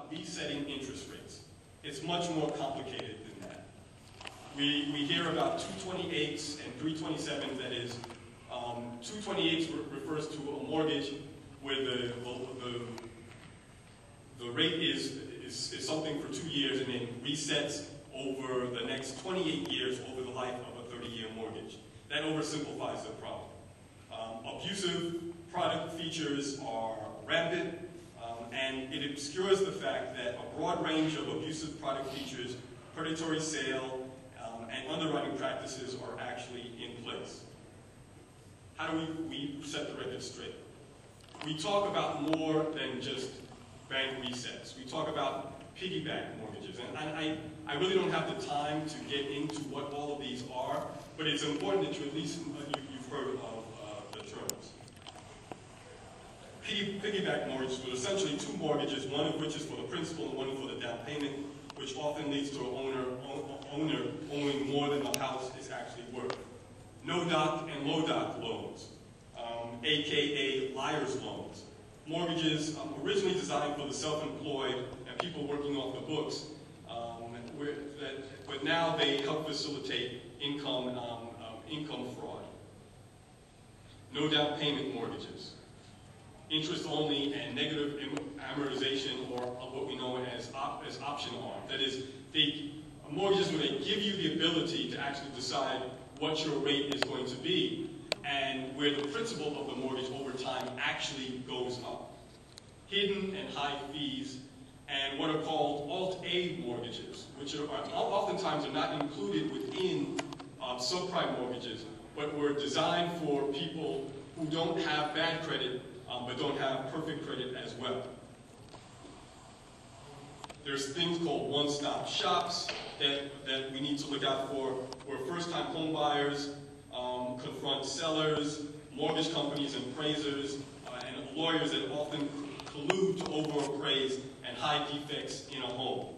about resetting interest rates. It's much more complicated than that. We hear about 228s and 327s, that is, 228s refers to a mortgage where the rate is something for 2 years and then resets over the next 28 years over the life of a 30-year mortgage. That oversimplifies the problem. Abusive product features are rampant, and it obscures the fact that a broad range of abusive product features, predatory sale, and underwriting practices are actually in place. How do we set the record straight? We talk about more than just bank resets. We talk about piggyback mortgages, and I really don't have the time to get into what all of these are, but it's important that you at least you've heard of the terms. Piggyback mortgages were essentially two mortgages, one of which is for the principal and one for the down payment, which often leads to an owner owing more than the house is actually worth. No-doc and low-doc loans, aka liar's loans. Mortgages originally designed for the self-employed and people working off the books, but now they help facilitate income fraud. No down payment mortgages. Interest only and negative amortization, or what we know as option arm. That is, mortgages where they give you the ability to actually decide what your rate is going to be, and where the principal of the mortgage over time actually goes up. Hidden and high fees, and what are called Alt-A mortgages, which are oftentimes are not included within subprime mortgages, but were designed for people who don't have bad credit, but don't have perfect credit as well. There's things called one-stop shops that we need to look out for, where first-time home buyers confront sellers, mortgage companies and appraisers, and lawyers that often collude to over-appraise and hide defects in a home.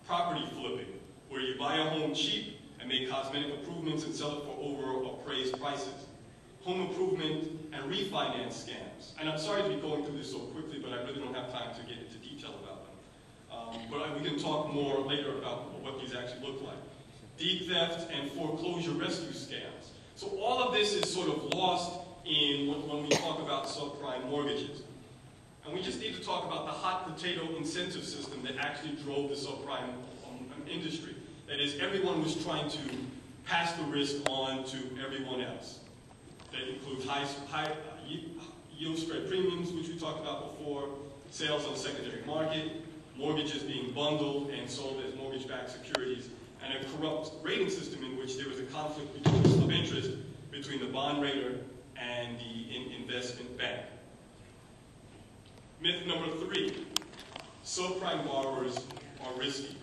Property flipping, where you buy a home cheap and make cosmetic improvements and sell it for over-appraised prices. Home improvement and refinance scams. And I'm sorry to be going through this so quickly, but I really don't have time to get into detail about them. But we can talk more later about what these actually look like. Deed theft and foreclosure rescue scams. So all of this is sort of lost in when we talk about subprime mortgages. And we just need to talk about the hot potato incentive system that actually drove the subprime industry. That is, everyone was trying to pass the risk on to everyone else. That includes high yield spread premiums, which we talked about before, sales on the secondary market, mortgages being bundled and sold as mortgage-backed securities, and a corrupt rating system in which there was a conflict of interest between the bond rater and the investment bank. Myth number 3, subprime borrowers are risky.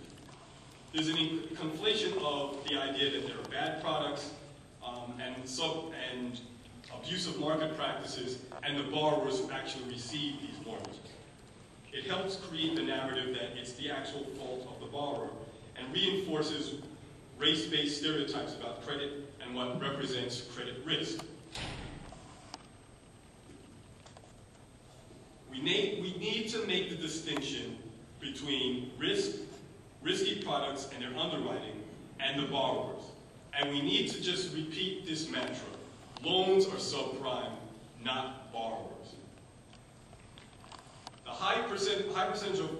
There's a conflation of the idea that there are bad products and abusive market practices and the borrowers who actually receive these mortgages. It helps create the narrative that it's the actual fault of the borrower and reinforces race-based stereotypes about credit and what represents credit risk. We need to make the distinction between risky products and their underwriting, and the borrowers. And we need to just repeat this mantra. Loans are subprime, not borrowers. The high percentage of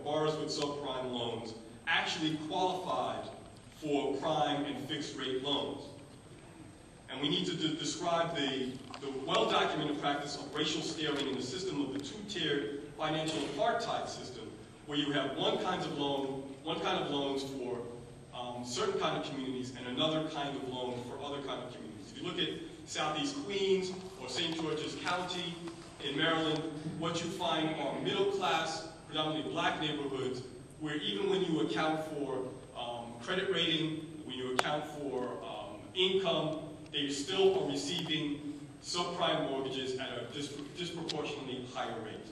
borrowers with subprime loans actually qualified for prime and fixed rate loans. And we need to describe the well-documented practice of racial steering in the system of the two-tiered financial apartheid system, where you have one kind of loans for certain kind of communities and another kind of loan for other kind of communities. If you look at Southeast Queens or St. George's County in Maryland, what you find are middle-class, predominantly black neighborhoods, where even when you account for credit rating, when you account for income, they still are receiving subprime mortgages at a disproportionately higher rate.